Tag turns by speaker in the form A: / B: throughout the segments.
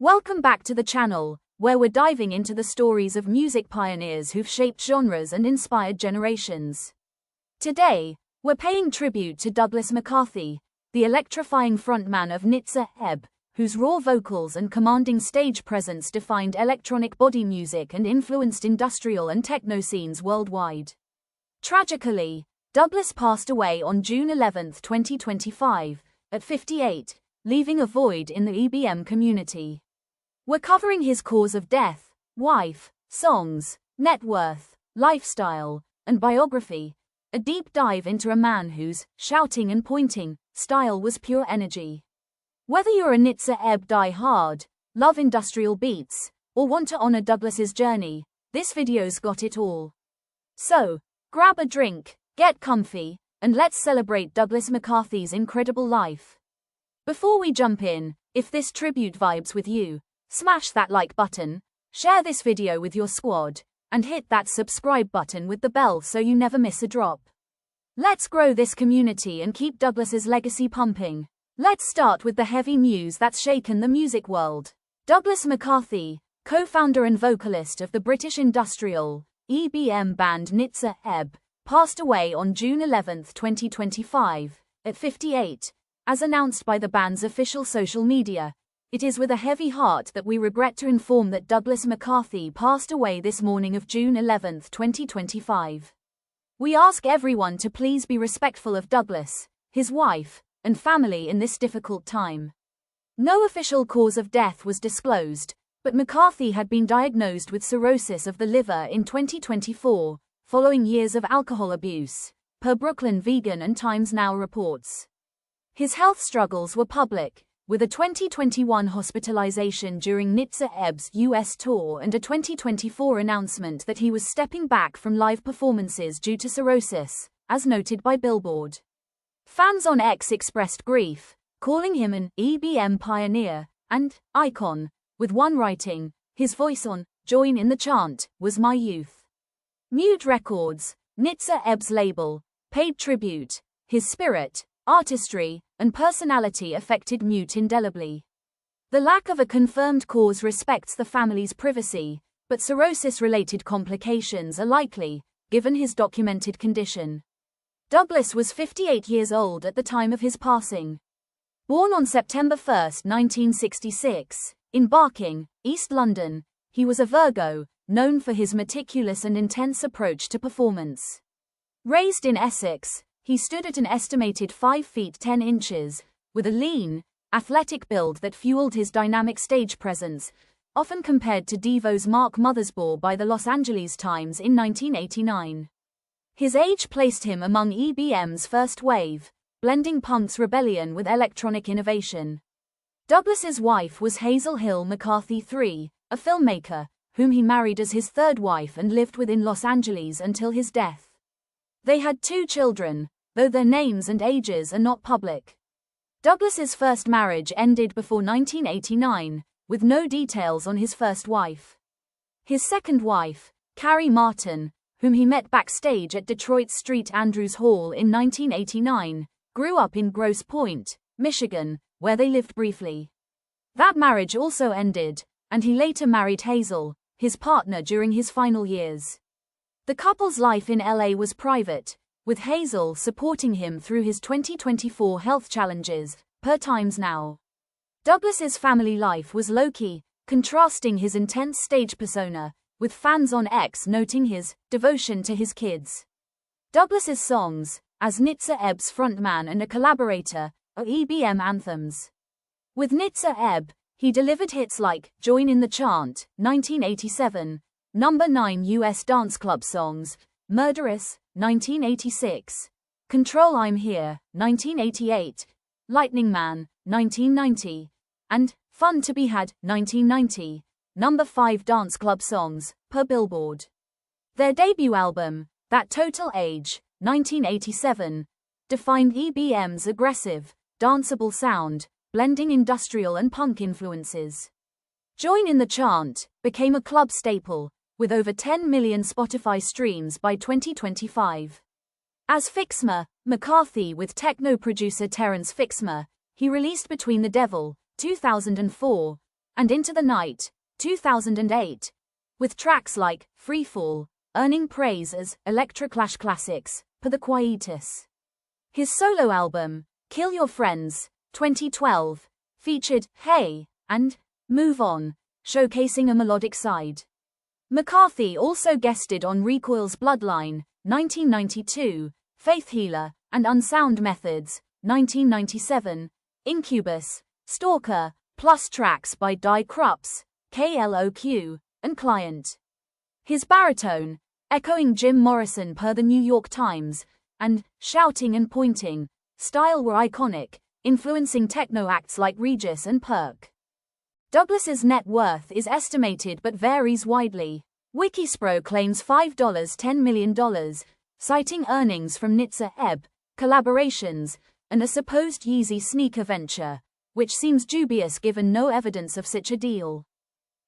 A: Welcome back to the channel, where we're diving into the stories of music pioneers who've shaped genres and inspired generations. Today, we're paying tribute to Douglas McCarthy, the electrifying frontman of Nitzer, whose raw vocals and commanding stage presence defined electronic body music and influenced industrial and techno scenes worldwide. Tragically, Douglas passed away on June 11, 2025, at 58, leaving a void in the EBM community. We're covering his cause of death, wife, songs, net worth, lifestyle, and biography, a deep dive into a man whose shouting and pointing style was pure energy. Whether you're a Nitzer die-hard, love industrial beats, or want to honor Douglas's journey, this video's got it all. So, grab a drink, get comfy, and let's celebrate Douglas McCarthy's incredible life. Before we jump in, if this tribute vibes with you, smash that like button, share this video with your squad, and hit that subscribe button with the bell so you never miss a drop. Let's grow this community and keep Douglas's legacy pumping. Let's start with the heavy news that's shaken the music world. Douglas McCarthy, co-founder and vocalist of the British industrial EBM band Nitzer, passed away on June 11, 2025, at 58, as announced by the band's official social media. It is with a heavy heart that we regret to inform that Douglas McCarthy passed away this morning of June 11, 2025. We ask everyone to please be respectful of Douglas, his wife, and family in this difficult time. No official cause of death was disclosed, but McCarthy had been diagnosed with cirrhosis of the liver in 2024, following years of alcohol abuse, per Brooklyn Vegan and Times Now reports. His health struggles were public, with a 2021 hospitalization during Nitzer's US tour and a 2024 announcement that he was stepping back from live performances due to cirrhosis, as noted by Billboard. Fans on X expressed grief, calling him an EBM pioneer and icon, with one writing, "His voice on Join in the Chant was my youth." Mute Records, Nitzer's label, paid tribute. His spirit, artistry, and personality affected Mute indelibly. The lack of a confirmed cause respects the family's privacy, but cirrhosis-related complications are likely, given his documented condition. Douglas was 58 years old at the time of his passing. Born on September 1, 1966, in Barking, East London, he was a Virgo, known for his meticulous and intense approach to performance. Raised in Essex, he stood at an estimated 5 feet 10 inches, with a lean, athletic build that fueled his dynamic stage presence, often compared to Devo's Mark Mothersbaugh by the Los Angeles Times in 1989. His age placed him among EBM's first wave, blending punk's rebellion with electronic innovation. Douglas's wife was Hazel Hill McCarthy III, a filmmaker, whom he married as his third wife and lived with in Los Angeles until his death. They had 2 children, though their names and ages are not public. Douglas's first marriage ended before 1989, with no details on his first wife. His second wife, Carrie Martin, whom he met backstage at Detroit's St. Andrews Hall in 1989, grew up in Grosse Pointe, Michigan, where they lived briefly. That marriage also ended, and he later married Hazel, his partner during his final years. The couple's life in LA was private, with Hazel supporting him through his 2024 health challenges, per Times Now. Douglas's family life was low-key, contrasting his intense stage persona, with fans on X noting his devotion to his kids. Douglas's songs, as Nitzer's frontman and a collaborator, are EBM anthems. With Nitzer, he delivered hits like Join in the Chant, 1987, number 9 US dance club songs, Murderous, 1986, Control I'm Here, 1988, Lightning Man, 1990, and Fun to Be Had, 1990, number 5 dance club songs, per Billboard. Their debut album, That Total Age, 1987, defined EBM's aggressive, danceable sound, blending industrial and punk influences. Join in the Chant became a club staple, with over 10 million Spotify streams by 2025. As Fixmer, McCarthy with techno producer Terence Fixmer, he released Between the Devil, 2004, and Into the Night, 2008, with tracks like Freefall earning praise as electroclash classics per the Quietus. His solo album, Kill Your Friends, 2012, featured Hey and Move On, showcasing a melodic side. McCarthy also guested on Recoil's Bloodline, 1992, Faith Healer, and Unsound Methods, 1997, Incubus, Stalker, plus tracks by Die Krups, KLOQ, and Client. His baritone, echoing Jim Morrison per the New York Times, and shouting and pointing style were iconic, influencing techno acts like Regis and Perk. Douglas's net worth is estimated but varies widely. Wikispro claims $10 million, citing earnings from Nitzer collaborations, and a supposed Yeezy sneaker venture, which seems dubious given no evidence of such a deal.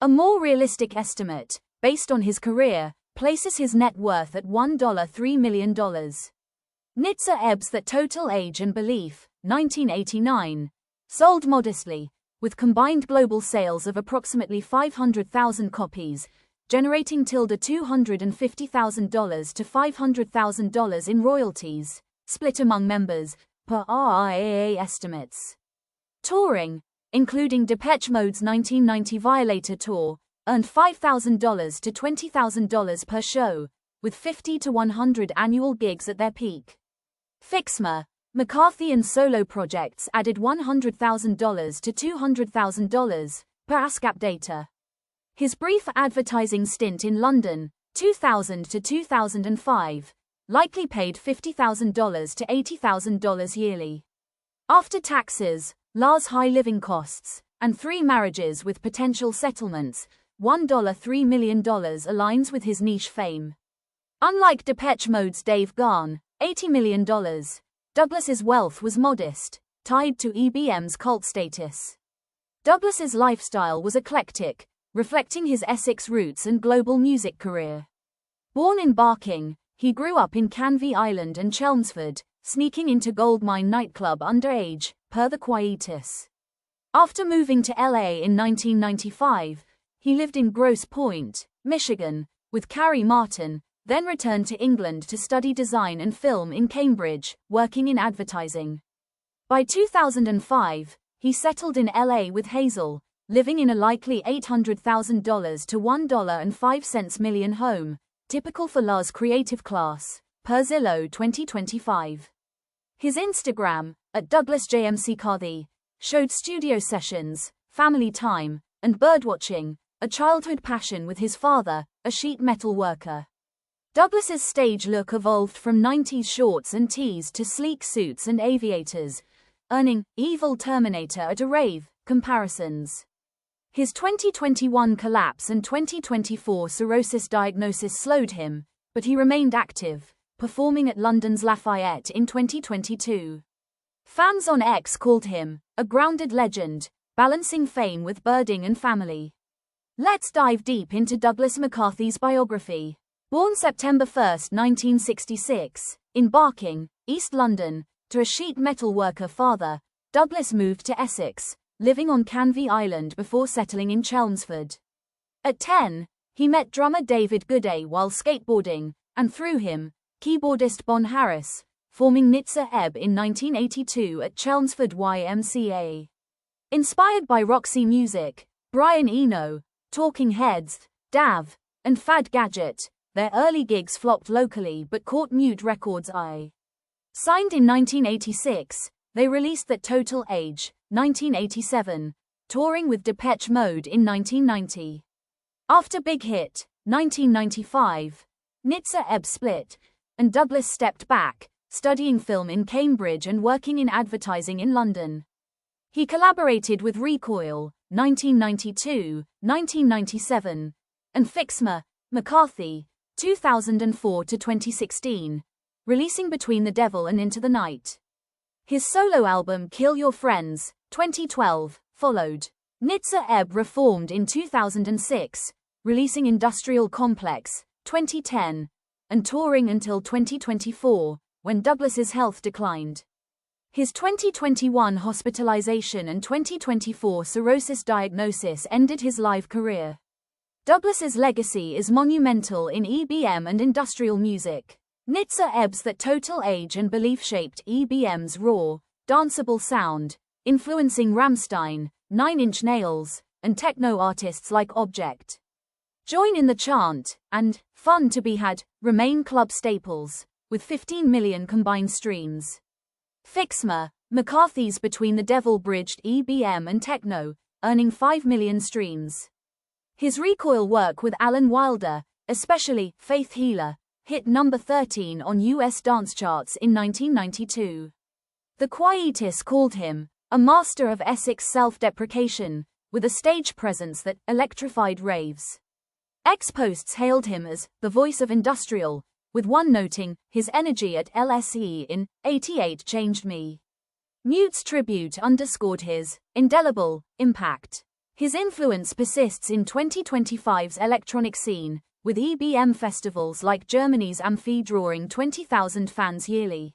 A: A more realistic estimate, based on his career, places his net worth at $3 million. Nitzer That Total Age and Belief, 1989, sold modestly, with combined global sales of approximately 500,000 copies, generating $250,000 to $500,000 in royalties, split among members, per RIAA estimates. Touring, including Depeche Mode's 1990 Violator tour, earned $5,000 to $20,000 per show, with 50 to 100 annual gigs at their peak. Fixma, McCarthy and solo projects added $100,000 to $200,000, per ASCAP data. His brief advertising stint in London, 2000 to 2005, likely paid $50,000 to $80,000 yearly. After taxes, Lars' high living costs, and 3 marriages with potential settlements, $3 million aligns with his niche fame. Unlike Depeche Mode's Dave Gahan, $80 million, Douglas's wealth was modest, tied to EBM's cult status. Douglas's lifestyle was eclectic, reflecting his Essex roots and global music career. Born in Barking, he grew up in Canvey Island and Chelmsford, sneaking into Goldmine nightclub underage, per the Quietus. After moving to LA in 1995, he lived in Grosse Pointe, Michigan, with Carrie Martin, then returned to England to study design and film in Cambridge, working in advertising. By 2005, he settled in LA with Hazel, living in a likely $800,000 to $1.05 million home, typical for Lars' creative class, per Zillow 2025. His Instagram, at @DouglasJMcCarthy, showed studio sessions, family time, and birdwatching, a childhood passion with his father, a sheet metal worker. Douglas's stage look evolved from 90s shorts and tees to sleek suits and aviators, earning Evil Terminator at a rave comparisons. His 2021 collapse and 2024 cirrhosis diagnosis slowed him, but he remained active, performing at London's Lafayette in 2022. Fans on X called him a grounded legend, balancing fame with birding and family. Let's dive deep into Douglas McCarthy's biography. Born September 1, 1966, in Barking, East London, to a sheet metal worker father, Douglas moved to Essex, living on Canvey Island before settling in Chelmsford. At 10, he met drummer David Gooday while skateboarding, and through him, keyboardist Bon Harris, forming Nitzer in 1982 at Chelmsford YMCA. Inspired by Roxy Music, Brian Eno, Talking Heads, Dav, and Fad Gadget, their early gigs flopped locally but caught Mute Records' eye. Signed in 1986, they released That Total Age, 1987, touring with Depeche Mode in 1990. After Big Hit, 1995, Nitzer split, and Douglas stepped back, studying film in Cambridge and working in advertising in London. He collaborated with Recoil, 1992, 1997, and Fixma, McCarthy, 2004 to 2016, releasing Between the Devil and Into the Night. His solo album Kill Your Friends, 2012, followed. Nitzer reformed in 2006, releasing Industrial Complex, 2010, and touring until 2024, when Douglas's health declined. His 2021 hospitalization and 2024 cirrhosis diagnosis ended his live career. Douglas's legacy is monumental in EBM and industrial music. Nitzer ebbs that total age and belief shaped EBM's raw, danceable sound, influencing Rammstein, Nine Inch Nails, and techno artists like Object. Join in the Chant, and Fun to be Had remain club staples, with 15 million combined streams. Fixma, McCarthy's Between the Devil bridged EBM and techno, earning 5 million streams. His Recoil work with Alan Wilder, especially Faith Healer, hit number 13 on US dance charts in 1992. The Quietus called him a master of Essex self-deprecation, with a stage presence that electrified raves. Ex-posts hailed him as the voice of industrial, with one noting his energy at LSE in '88 changed me. Mute's tribute underscored his indelible impact. His influence persists in 2025's electronic scene, with EBM festivals like Germany's Amphi drawing 20,000 fans yearly.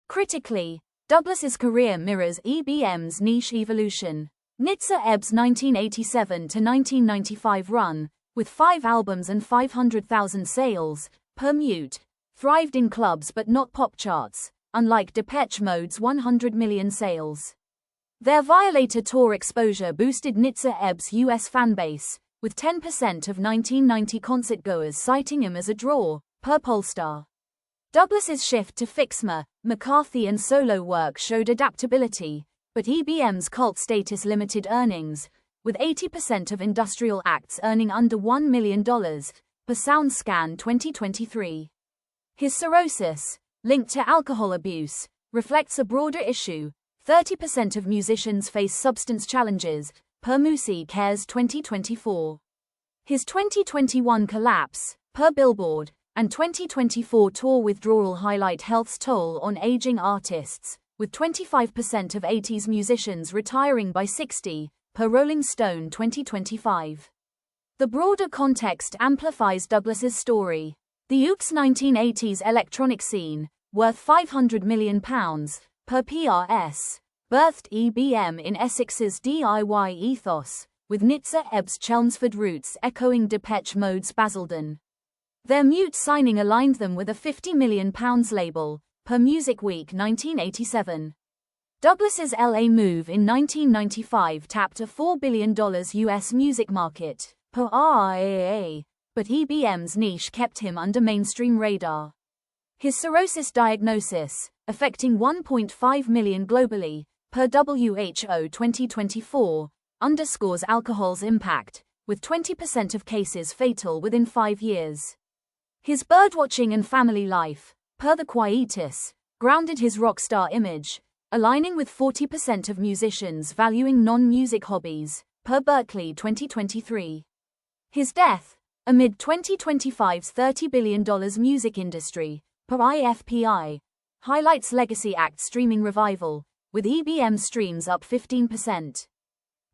A: Critically, Douglas's career mirrors EBM's niche evolution. Nitzer ebbs 1987 to 1995 run, with 5 albums and 500,000 sales per Mute, thrived in clubs but not pop charts, unlike Depeche Mode's 100 million sales. Their Violator tour exposure boosted Nitzer ebbs' US fanbase, with 10% of 1990 concertgoers citing him as a draw, per Pollstar. Douglas's shift to Fixma, McCarthy and solo work showed adaptability, but EBM's cult status limited earnings, with 80% of industrial acts earning under $1 million, per SoundScan 2023. His cirrhosis, linked to alcohol abuse, reflects a broader issue. 30% of musicians face substance challenges, per Musi Cares 2024. His 2021 collapse, per Billboard, and 2024 tour withdrawal highlight health's toll on aging artists, with 25% of 80s musicians retiring by 60, per Rolling Stone 2025. The broader context amplifies Douglas's story. The Oops 1980s electronic scene, worth £500 million, per PRS, birthed EBM in Essex's DIY ethos, with Nitzer ebbs' Chelmsford roots echoing Depeche Mode's Basildon. Their Mute signing aligned them with a £50 million label, per Music Week 1987. Douglas's LA move in 1995 tapped a $4 billion US music market, per RIAA, but EBM's niche kept him under mainstream radar. His cirrhosis diagnosis, affecting 1.5 million globally, per WHO 2024, underscores alcohol's impact, with 20% of cases fatal within 5 years. His birdwatching and family life, per the Quietus, grounded his rock star image, aligning with 40% of musicians valuing non-music hobbies, per Berkeley 2023. His death, amid 2025's $30 billion music industry, per IFPI, highlights legacy act streaming revival, with EBM streams up 15%.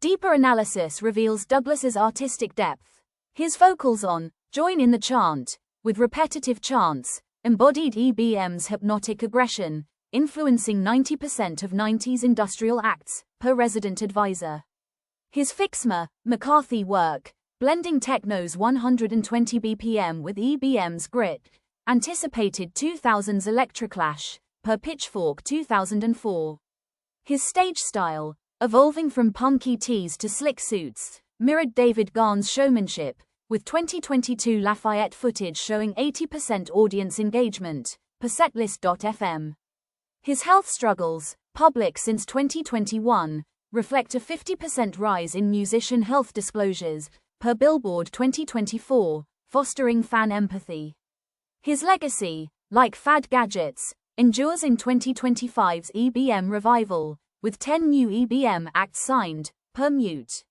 A: Deeper analysis reveals Douglas's artistic depth. His vocals on Join in the Chant, with repetitive chants, embodied EBM's hypnotic aggression, influencing 90% of 90s industrial acts, per Resident Advisor. His Fixma, McCarthy work, blending techno's 120 BPM with EBM's grit, anticipated 2000's Electroclash, per Pitchfork 2004. His stage style, evolving from punky tees to slick suits, mirrored David Garn's showmanship, with 2022 Lafayette footage showing 80% audience engagement, per Setlist.fm. His health struggles, public since 2021, reflect a 50% rise in musician health disclosures, per Billboard 2024, fostering fan empathy. His legacy, like Fad Gadgets, endures in 2025's EBM revival, with 10 new EBM acts signed, per Mute.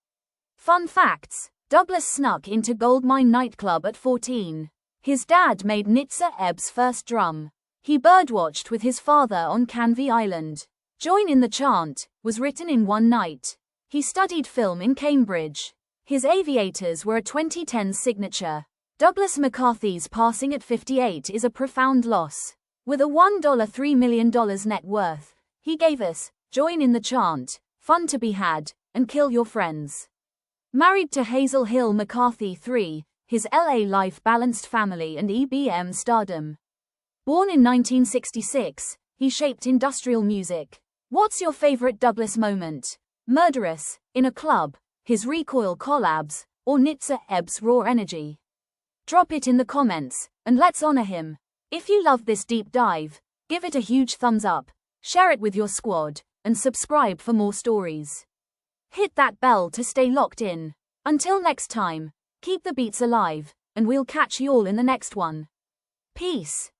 A: Fun facts: Douglas snuck into Goldmine nightclub at 14. His dad made Nitzer ebbs' first drum. He birdwatched with his father on Canvey Island. Join in the Chant was written in one night. He studied film in Cambridge. His Aviators were a 2010 signature. Douglas McCarthy's passing at 58 is a profound loss. With a $1.3 million net worth, He gave us, join in the chant, fun to be had, and kill your friends. Married to Hazel Hill McCarthy III, his LA life balanced family and EBM stardom. Born in 1966, he shaped industrial music. What's your favorite Douglas moment? Murderous, in a club, his Recoil collabs, or Nitzer Ebb's raw energy? Drop it in the comments, and let's honor him. If you love this deep dive, give it a huge thumbs up, share it with your squad, and subscribe for more stories. Hit that bell to stay locked in. Until next time, keep the beats alive, and we'll catch you all in the next one. Peace.